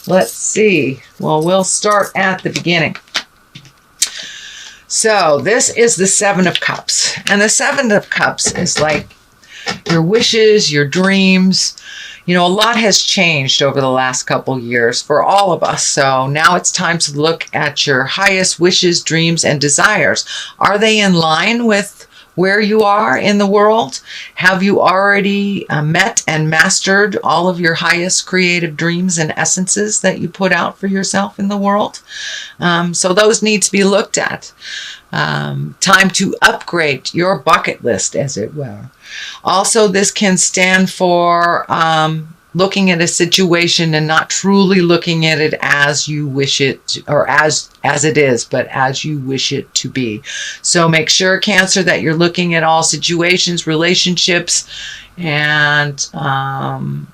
Let's see. Well, we'll start at the beginning. So this is the Seven of Cups. And the Seven of Cups is like your wishes, your dreams. You know, a lot has changed over the last couple years for all of us. So now it's time to look at your highest wishes, dreams, and desires. Are they in line with where you are in the world? Have you already met and mastered all of your highest creative dreams and essences that you put out for yourself in the world? So those need to be looked at. Time to upgrade your bucket list, as it were. Also, this can stand for looking at a situation and not truly looking at it as you wish it, or as it is, but as you wish it to be. So make sure, Cancer, that you're looking at all situations, relationships, and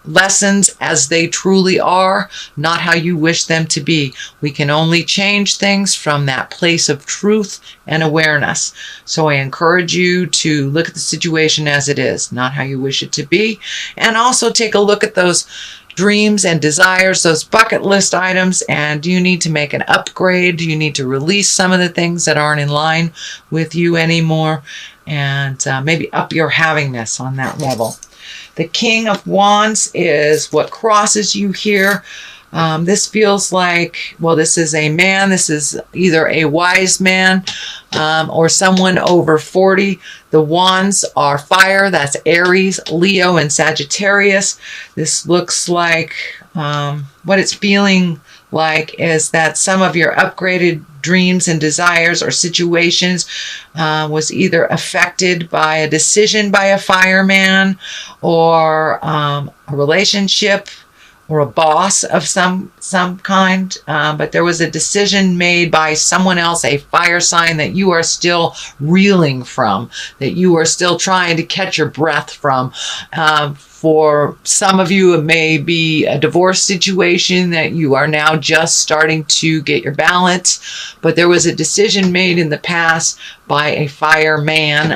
lessons as they truly are, not how you wish them to be. We can only change things from that place of truth and awareness. So I encourage you to look at the situation as it is, not how you wish it to be. And also take a look at those dreams and desires, those bucket list items, and do you need to make an upgrade? Do you need to release some of the things that aren't in line with you anymore? And maybe up your havingness on that level. The King of Wands is what crosses you here. This feels like, well, this is a man. This is either a wise man or someone over 40. The wands are fire. That's Aries, Leo, and Sagittarius. This looks like what it's feeling like is that some of your upgraded dreams and desires or situations was either affected by a decision by a fireman or a relationship or a boss of some kind, but there was a decision made by someone else, a fire sign, that you are still reeling from, that you are still trying to catch your breath from. For some of you, it may be a divorce situation that you are now just starting to get your balance, but there was a decision made in the past by a fireman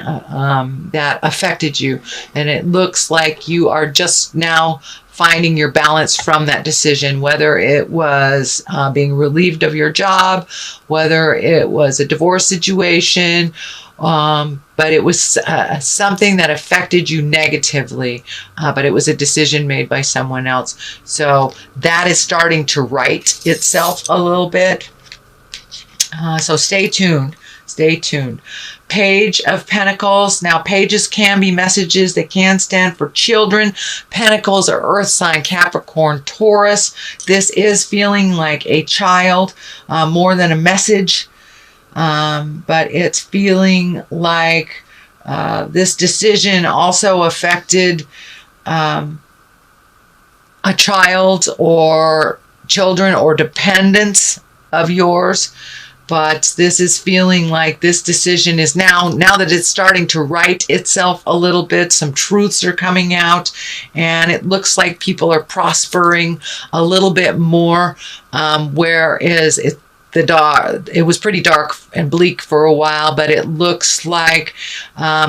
that affected you, and it looks like you are just now finding your balance from that decision, whether it was being relieved of your job, whether it was a divorce situation, but it was something that affected you negatively, but it was a decision made by someone else. So that is starting to right itself a little bit. So stay tuned. Stay tuned. Page of Pentacles. Now, pages can be messages. They can stand for children. Pentacles are earth sign, Capricorn, Taurus. This is feeling like a child more than a message. But it's feeling like this decision also affected a child or children or dependents of yours. But this is feeling like this decision is now that it's starting to right itself a little bit, some truths are coming out, and it looks like people are prospering a little bit more, whereas it was pretty dark and bleak for a while, but it looks like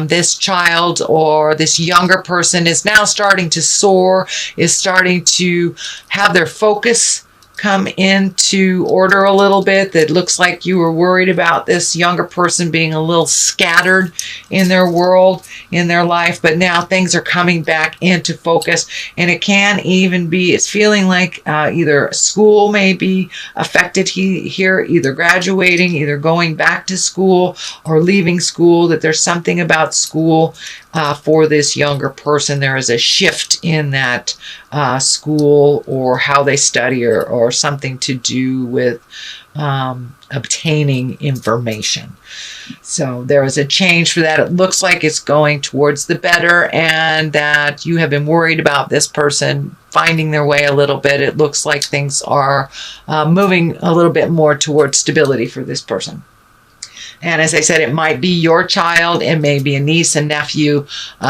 this child or this younger person is now starting to soar, is starting to have their focus come into order a little bit. That looks like you were worried about this younger person being a little scattered in their world, in their life, but now things are coming back into focus. And it can even be, it's feeling like either school may be affected here, either graduating, either going back to school or leaving school, that there's something about school for this younger person. There is a shift in that school or how they study, or something to do with obtaining information. So there is a change for that. It looks like it's going towards the better, and that you have been worried about this person finding their way a little bit. It looks like things are moving a little bit more towards stability for this person. And as I said, it might be your child, it may be a niece, a nephew,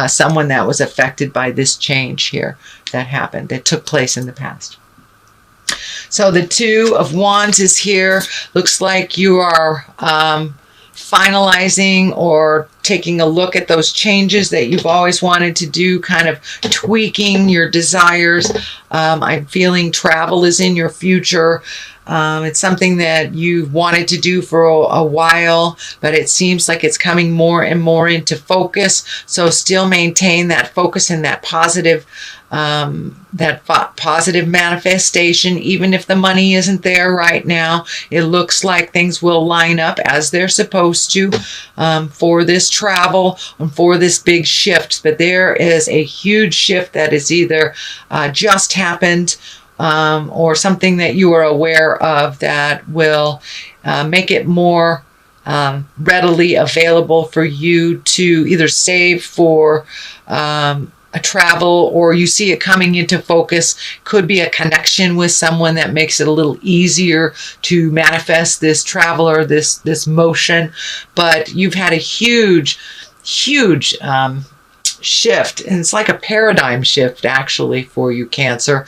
someone that was affected by this change here that happened, that took place in the past. So the Two of Wands is here. Looks like you are finalizing or taking a look at those changes that you've always wanted to do, kind of tweaking your desires. I'm feeling travel is in your future. It's something that you've wanted to do for a while, but it seems like it's coming more and more into focus. So still maintain that focus and that positive manifestation. Even if the money isn't there right now, it looks like things will line up as they're supposed to for this travel and for this big shift. But there is a huge shift that is either just happened or something that you are aware of that will make it more readily available for you to either save for a travel, or you see it coming into focus. Could be a connection with someone that makes it a little easier to manifest this travel or this motion. But you've had a huge shift, and it's like a paradigm shift actually for you, Cancer.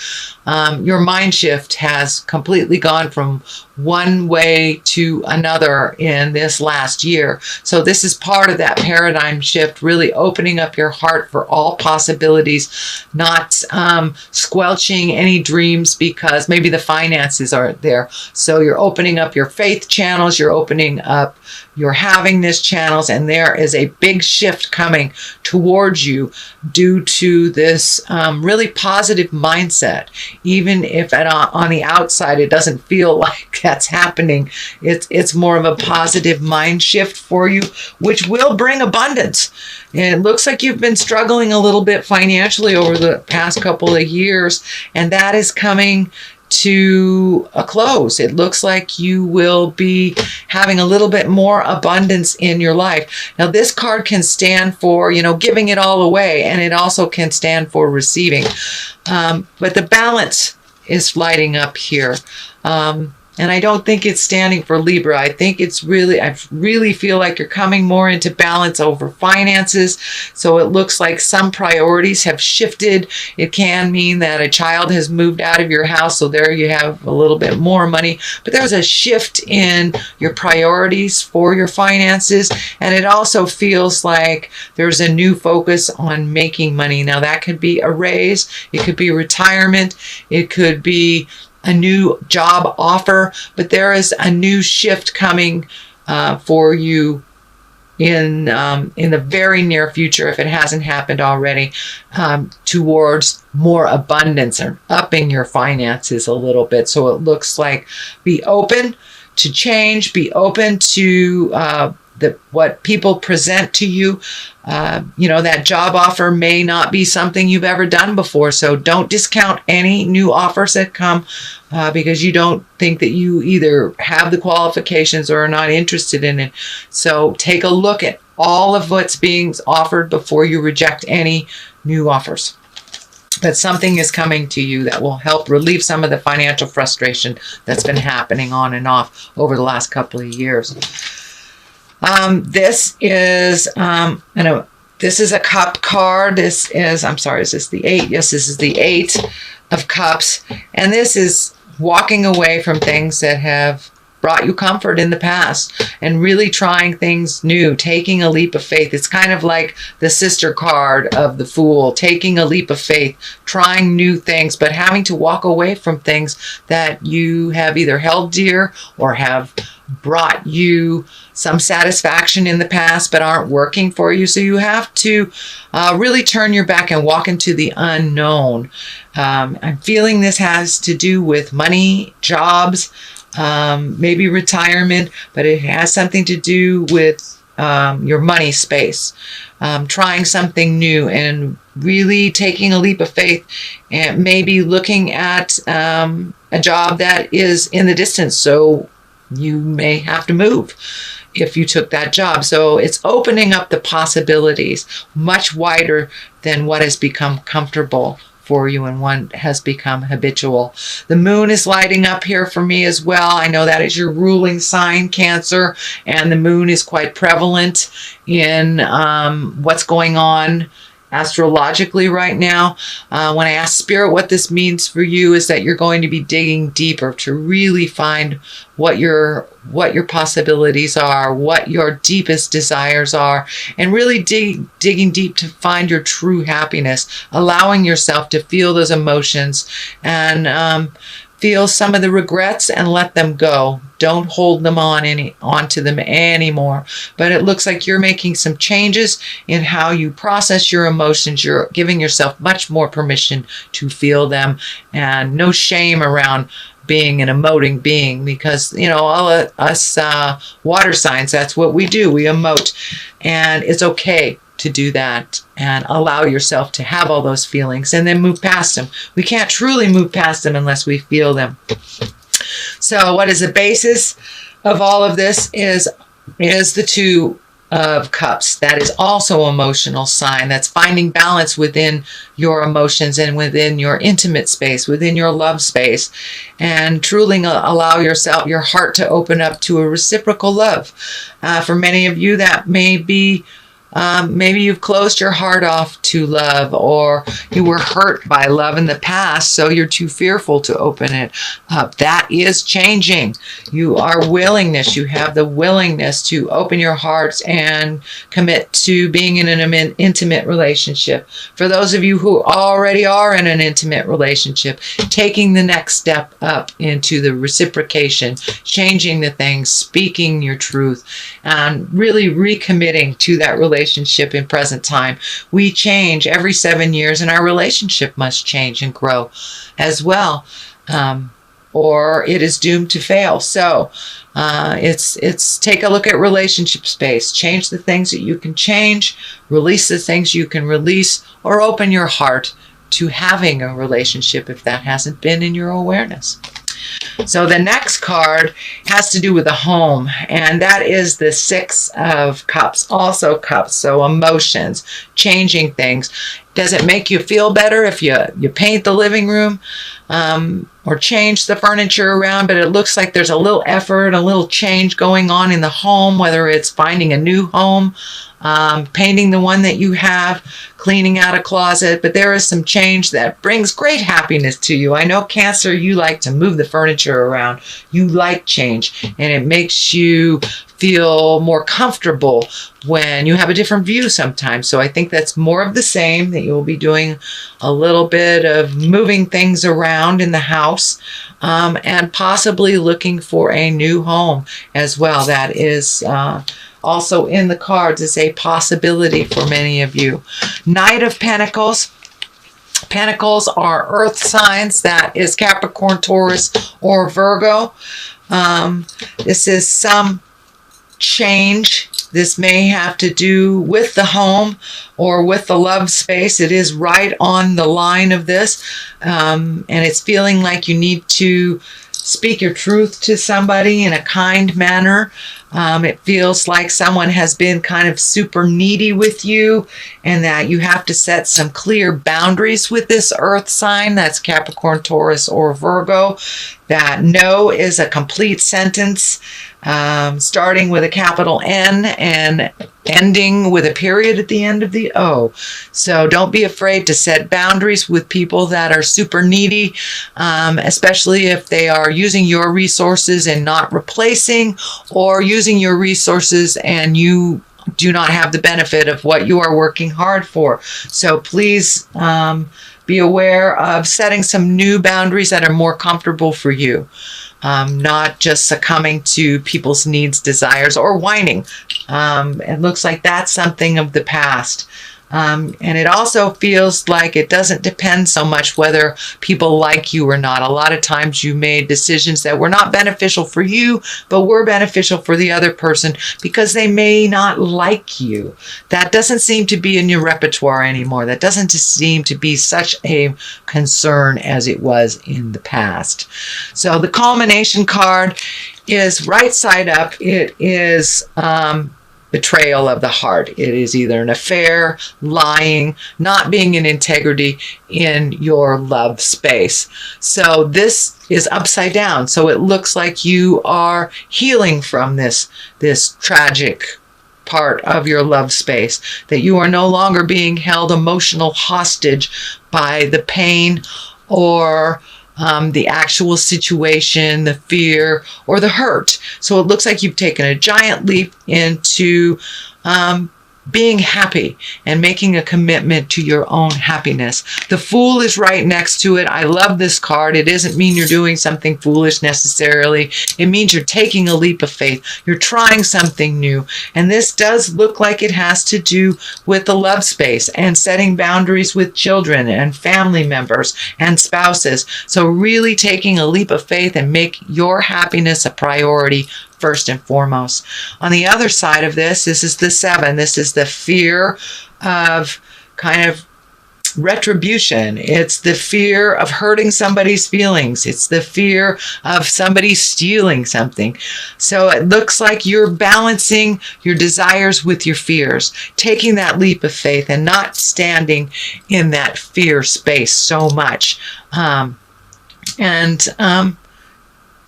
Your mind shift has completely gone from one way to another in this last year. So this is part of that paradigm shift, really opening up your heart for all possibilities, not squelching any dreams because maybe the finances aren't there. So you're opening up your faith channels, you're opening up your havingness channels, and there is a big shift coming towards you due to this really positive mindset. Even if on the outside it doesn't feel like that's happening, it's more of a positive mind shift for you, which will bring abundance. And it looks like you've been struggling a little bit financially over the past couple of years, and that is coming to a close. It looks like you will be having a little bit more abundance in your life. Now, this card can stand for, giving it all away, and it also can stand for receiving. But the balance is lighting up here. And I don't think it's standing for Libra. I think I really feel like you're coming more into balance over finances. So it looks like some priorities have shifted. It can mean that a child has moved out of your house. So there you have a little bit more money. But there's a shift in your priorities for your finances. And it also feels like there's a new focus on making money. Now that could be a raise. It could be retirement. It could be a new job offer, but there is a new shift coming for you in the very near future, if it hasn't happened already, towards more abundance and upping your finances a little bit. So it looks like be open to change, be open to what people present to you. That job offer may not be something you've ever done before. So don't discount any new offers that come because you don't think that you either have the qualifications or are not interested in it. So take a look at all of what's being offered before you reject any new offers. But something is coming to you that will help relieve some of the financial frustration that's been happening on and off over the last couple of years. This is this is a cup card. Is this the 8? Yes, this is the 8 of Cups. And this is walking away from things that have brought you comfort in the past and really trying things new, taking a leap of faith. It's kind of like the sister card of the Fool, taking a leap of faith, trying new things, but having to walk away from things that you have either held dear or have brought you some satisfaction in the past but aren't working for you. So you have to really turn your back and walk into the unknown. I'm feeling this has to do with money, jobs, maybe retirement, but it has something to do with your money space. Trying something new and really taking a leap of faith, and maybe looking at a job that is in the distance. So you may have to move if you took that job. So it's opening up the possibilities much wider than what has become comfortable for you and one has become habitual. The moon is lighting up here for me as well. I know that is your ruling sign, Cancer, and the moon is quite prevalent in what's going on astrologically right now. When I ask Spirit what this means for you, is that you're going to be digging deeper to really find what your possibilities are, what your deepest desires are, and really digging deep to find your true happiness, allowing yourself to feel those emotions and feel some of the regrets and let them go. Don't hold them onto them anymore. But it looks like you're making some changes in how you process your emotions. You're giving yourself much more permission to feel them, and no shame around being an emoting being, because all of us water signs, that's what we do. We emote, and it's okay to do that and allow yourself to have all those feelings and then move past them. We can't truly move past them unless we feel them. So what is the basis of all of this is the Two of Cups. That is also emotional sign. That's finding balance within your emotions and within your intimate space, within your love space, and truly allow yourself, your heart, to open up to a reciprocal love. For many of you, that may be maybe you've closed your heart off to love, or you were hurt by love in the past, so you're too fearful to open it up. That is changing. You have the willingness to open your hearts and commit to being in an intimate relationship. For those of you who already are in an intimate relationship, taking the next step up into the reciprocation, changing the things, speaking your truth, and really recommitting to that relationship in present time. We change every 7 years, and our relationship must change and grow as well, or it is doomed to fail. So it's take a look at relationship space. Change the things that you can change, release the things you can release, or open your heart to having a relationship if that hasn't been in your awareness. So the next card has to do with the home, and that is the Six of Cups, also cups. So emotions, changing things. Does it make you feel better if you paint the living room or change the furniture around? But it looks like there's a little effort, a little change going on in the home, whether it's finding a new home, painting the one that you have, cleaning out a closet. But there is some change that brings great happiness to you. I know, Cancer, you like to move the furniture around. You like change, and it makes you feel more comfortable when you have a different view sometimes. So I think that's more of the same, that you'll be doing a little bit of moving things around in the house, and possibly looking for a new home as well. That is also in the cards as a possibility for many of you. Knight of Pentacles. Pentacles are earth signs. That is Capricorn, Taurus, or Virgo. This is some change. This may have to do with the home or with the love space. It is right on the line of this, and it's feeling like you need to speak your truth to somebody in a kind manner. It feels like someone has been kind of super needy with you, and that you have to set some clear boundaries with this earth sign. That's Capricorn, Taurus, or Virgo. That no is a complete sentence, starting with a capital N and ending with a period at the end of the O. So don't be afraid to set boundaries with people that are super needy, especially if they are using your resources and not replacing, or using your resources and you do not have the benefit of what you are working hard for. So please be aware of setting some new boundaries that are more comfortable for you. Not just succumbing to people's needs, desires, or whining. It looks like that's something of the past. And it also feels like it doesn't depend so much whether people like you or not. A lot of times you made decisions that were not beneficial for you, but were beneficial for the other person because they may not like you. That doesn't seem to be in your repertoire anymore. That doesn't seem to be such a concern as it was in the past. So the culmination card is right side up. It is betrayal of the heart. It is either an affair, lying, not being in integrity in your love space. So this is upside down. So it looks like you are healing from this tragic part of your love space, that you are no longer being held emotional hostage by the pain or the actual situation, the fear, or the hurt. So it looks like you've taken a giant leap into being happy and making a commitment to your own happiness. The Fool is right next to it. I love this card. It doesn't mean you're doing something foolish necessarily. It means you're taking a leap of faith. You're trying something new. And this does look like it has to do with the love space and setting boundaries with children and family members and spouses. So really taking a leap of faith and make your happiness a priority first and foremost. On the other side of this is the 7. This is the fear of kind of retribution. It's the fear of hurting somebody's feelings. It's the fear of somebody stealing something. So it looks like you're balancing your desires with your fears, taking that leap of faith and not standing in that fear space so much.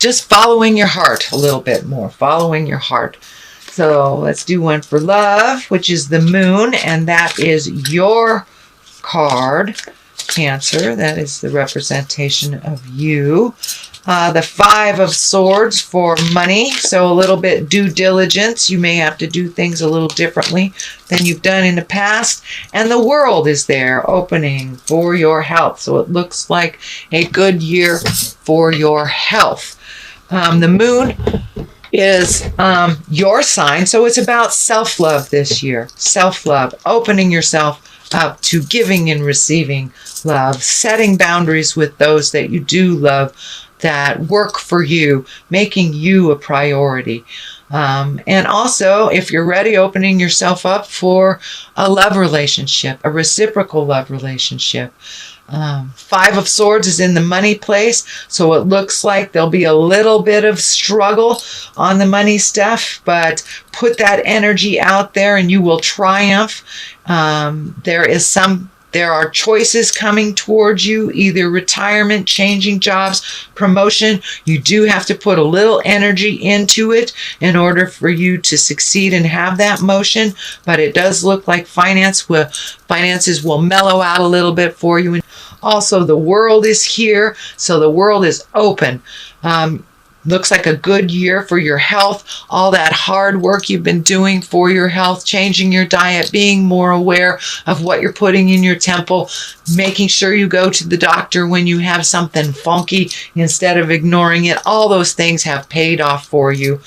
Just following your heart a little bit more, following your heart. So let's do one for love, which is the Moon, and that is your card, Cancer. That is the representation of you. The 5 of Swords for money, so a little bit due diligence. You may have to do things a little differently than you've done in the past. And the World is there, opening for your health. So it looks like a good year for your health. The Moon is your sign, so it's about self-love this year. Self-love, opening yourself up to giving and receiving love, setting boundaries with those that you do love, that work for you, making you a priority. And also, if you're ready, opening yourself up for a love relationship, a reciprocal love relationship. 5 of Swords is in the money place, so it looks like there'll be a little bit of struggle on the money stuff, but put that energy out there and you will triumph. There are choices coming towards you, either retirement, changing jobs, promotion. You do have to put a little energy into it in order for you to succeed and have that motion, but it does look like finances will mellow out a little bit for you. And also, the World is here, so the World is open. Looks like a good year for your health. All that hard work you've been doing for your health, changing your diet, being more aware of what you're putting in your temple, making sure you go to the doctor when you have something funky instead of ignoring it. All those things have paid off for you.